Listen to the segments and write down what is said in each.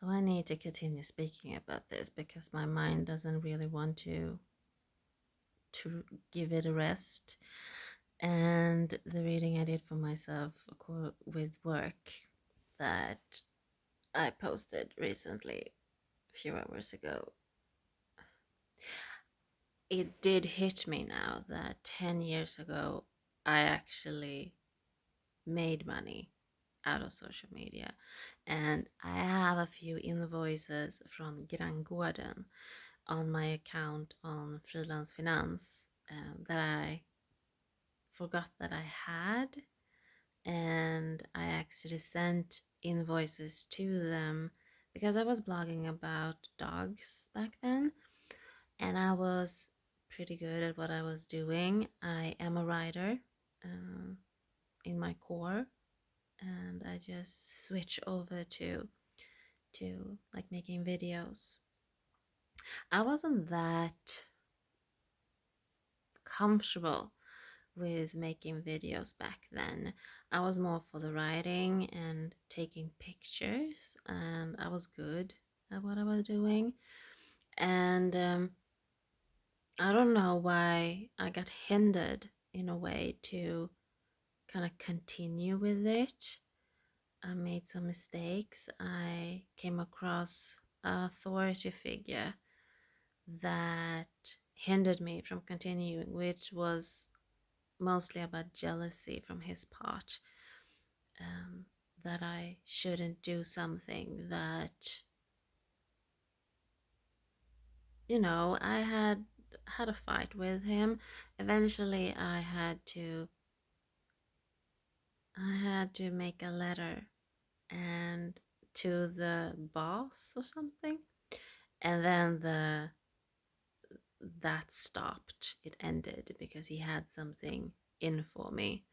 So I need to continue speaking about this because my mind doesn't really want to give it a rest. And the reading I did for myself with work that I posted recently, a few hours ago, it did hit me now that 10 years ago I actually made money out of social media. And I have a few invoices from Grangården on my account on Freelance Finance that I forgot that I had. And I actually sent invoices to them because I was blogging about dogs back then. And I was pretty good at what I was doing. I am a writer in my core, and I just switch over to like making videos. I wasn't that comfortable with making videos back then. I was more for the writing and taking pictures, and I was good at what I was doing. And I don't know why I got hindered in a way to kind of continue with it. I made some mistakes. I came across an authority figure that hindered me from continuing, which was mostly about jealousy from his part. Um, that I shouldn't do something that, I had a fight with him. Eventually, I had to make a letter and to the boss or something, and then the that stopped. It ended because he had something in for me.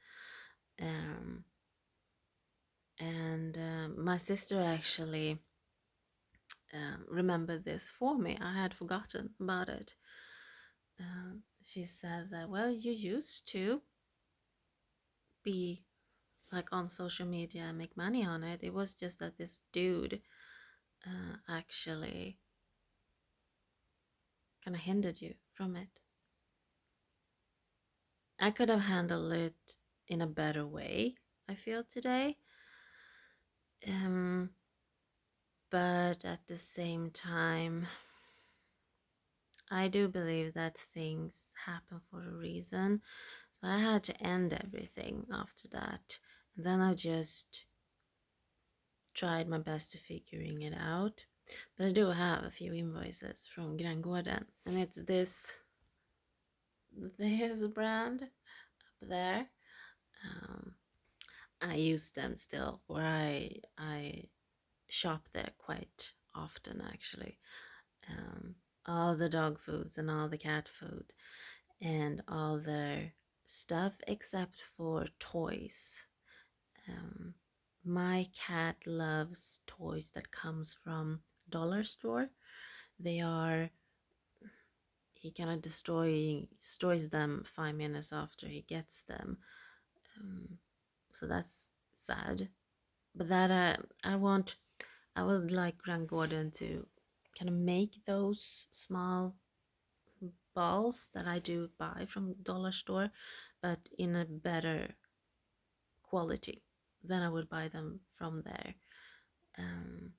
Um, and my sister actually remembered this for me. I had forgotten about it. She said that, well, you used to be like on social media and make money on it. It was just that this dude actually kind of hindered you from it. I could have handled it in a better way, I feel today. Um, but at the same time, I do believe that things happen for a reason. So I had to end everything after that. And then I just tried my best to figuring it out. But I do have a few invoices from Grangården, and it's this brand up there. Um, I use them still, or I shop there quite often actually. Um, all the dog foods and all the cat food and all their stuff except for toys. Um, my cat loves toys that comes from dollar store. They are he kind of destroys them 5 minutes after he gets them. Um, so that's sad. But that I would like Grand Gordon to kind of make those small balls that I do buy from dollar store, but in a better quality than I would buy them from there. Um,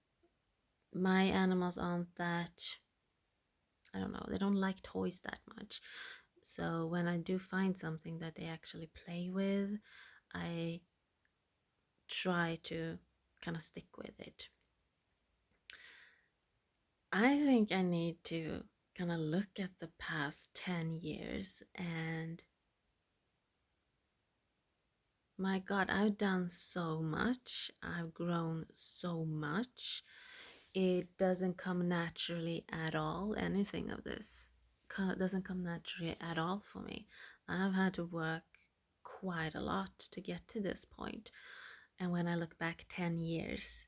my animals aren't that, I don't know, they don't like toys that much. So when I do find something that they actually play with, I try to kind of stick with it. I think I need to kind of look at the past 10 years and my God, I've done so much. I've grown so much. It doesn't come naturally at all. Anything of this doesn't come naturally at all for me. I've had to work quite a lot to get to this point. And when I look back 10 years,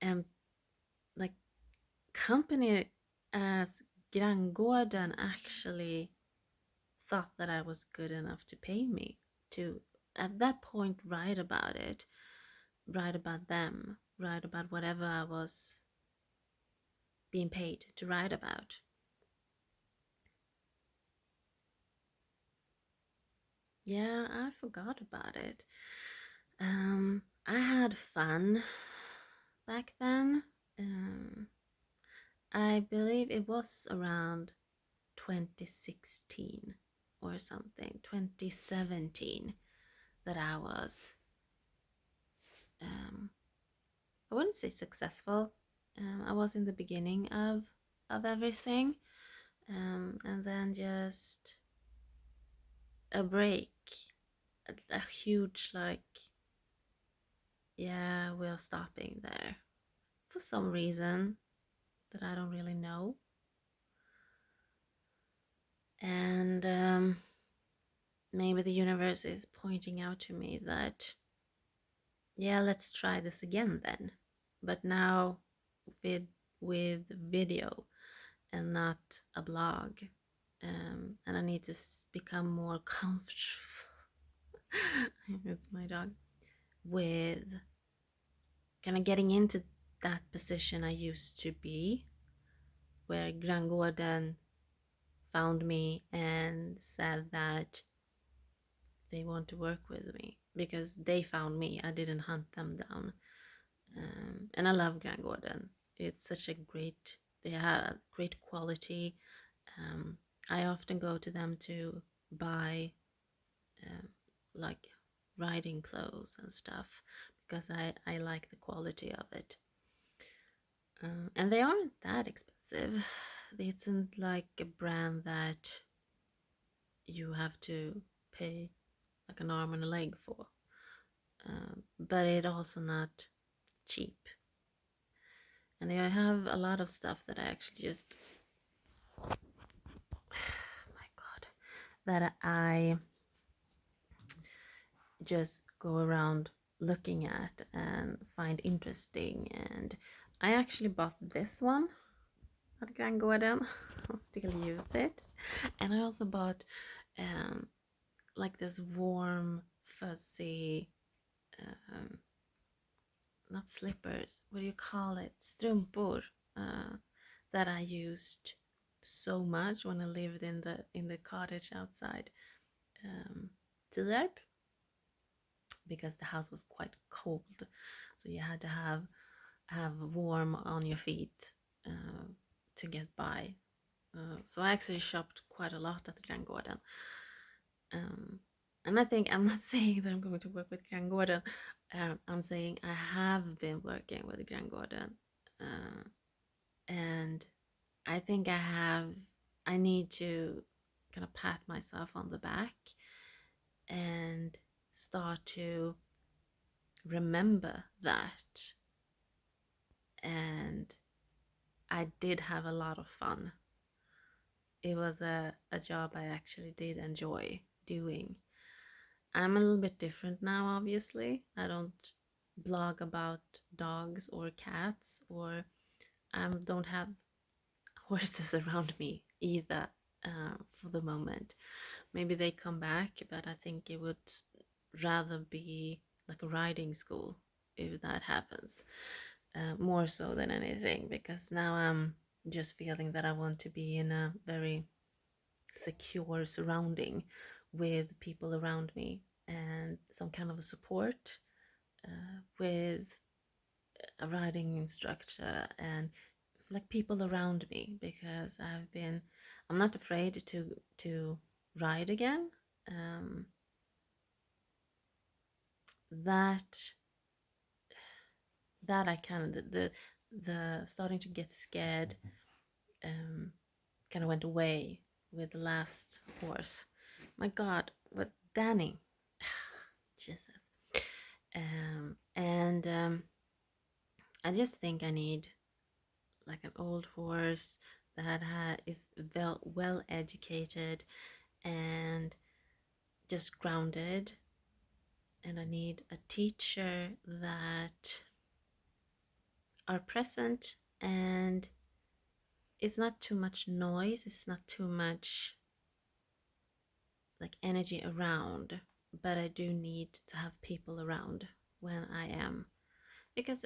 and like company as Grangården actually thought that I was good enough to pay me to at that point write about it, write about them. write about whatever I was being paid to write about. Yeah, I forgot about it. I had fun back then. Um, I believe it was around 2016 or something, 2017, that I was, um, I wouldn't say successful. I was in the beginning of everything, and then just a break, a huge like, yeah, we're stopping there for some reason that I don't really know. And maybe the universe is pointing out to me that, yeah, let's try this again then. But now with with video and not a blog. And I need to become more comfortable. It's my dog. With kind of getting into that position I used to be, where Grangården found me and said that they want to work with me because they found me. I didn't hunt them down. And I love Grangården. It's such a great, they have great quality. Um, I often go to them to buy um, like riding clothes and stuff because I like the quality of it. And they aren't that expensive. It's not like a brand that you have to pay like an arm and a leg for. But it also not cheap. And I have a lot of stuff that I actually just, my God, that I just go around looking at and find interesting. And I actually bought this one at Grangården. I'll still use it. And I also bought like this warm, fuzzy, um, not slippers, what do you call it? Strumpor, that I used so much when I lived in the cottage outside Tierp, because the house was quite cold, so you had to have warm on your feet to get by. So I actually shopped quite a lot at the Grangården. And I think I'm not saying that I'm going to work with Grangården. I'm saying I have been working with Grangården, and I think I need to kind of pat myself on the back and start to remember that. And I did have a lot of fun. It was a job I actually did enjoy doing. I'm a little bit different now, obviously. I don't blog about dogs or cats, or I don't have horses around me either for the moment. Maybe they come back, but I think it would rather be like a riding school if that happens, more so than anything, because now I'm just feeling that I want to be in a very secure surrounding with people around me and some kind of a support with a riding instructor and like people around me, because I'm not afraid to ride again. um, that that I kind of the starting to get scared um, kind of went away with the last horse. My God, what Danny, Jesus. And I just think I need like an old horse that is well educated and just grounded. And I need a teacher that are present, and it's not too much noise, it's not too much like energy around, but I do need to have people around when I am, because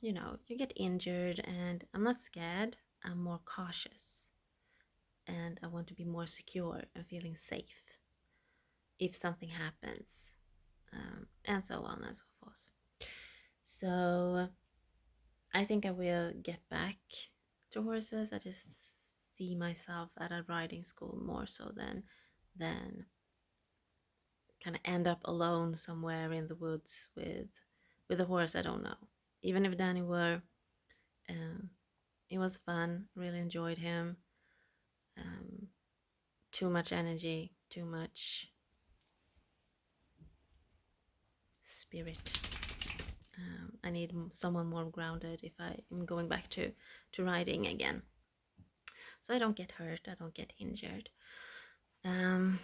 you get injured, and I'm not scared. I'm more cautious, and I want to be more secure and feeling safe if something happens, and so on and so forth. So I think I will get back to horses. I just see myself at a riding school more so than kind of end up alone somewhere in the woods with a horse I don't know. Even if Danny were, um, it was fun. Really enjoyed him. Um, Too much energy, too much spirit. I need someone more grounded if I am going back to riding again, so I don't get hurt, I don't get injured. Um,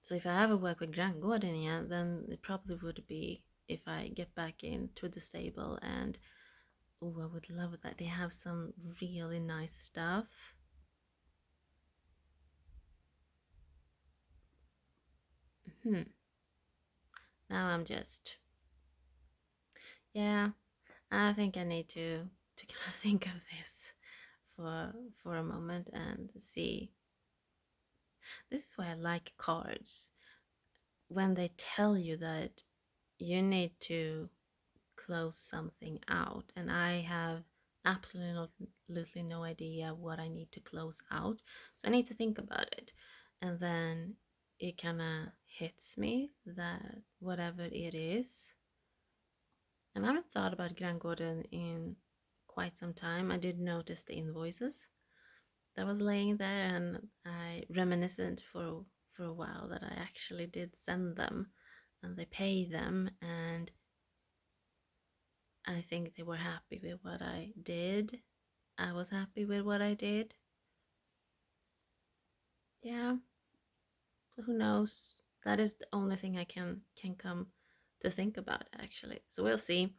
so if I ever work with Granngården again, then it probably would be if I get back into the stable. And oh, I would love that. They have some really nice stuff. Hmm. Now I'm just, yeah. I think I need to kind of think of this for a moment and see. This is why I like cards. When they tell you that you need to close something out, and I have absolutely no idea what I need to close out, so I need to think about it, and then it kind of hits me that whatever it is. And I haven't thought about Grand Gordon in quite some time. I did notice the invoices that was laying there, and I reminiscent for a while that I actually did send them, and they pay them, and I think they were happy with what I did. I was happy with what I did. Yeah, so who knows? That is the only thing I can come to think about actually. So we'll see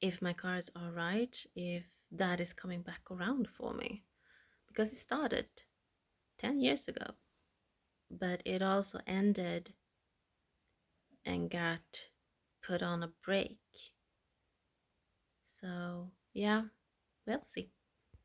if my cards are right, if that is coming back around for me, because it started 10 years ago, but it also ended and got put on a break. So, yeah, we'll see.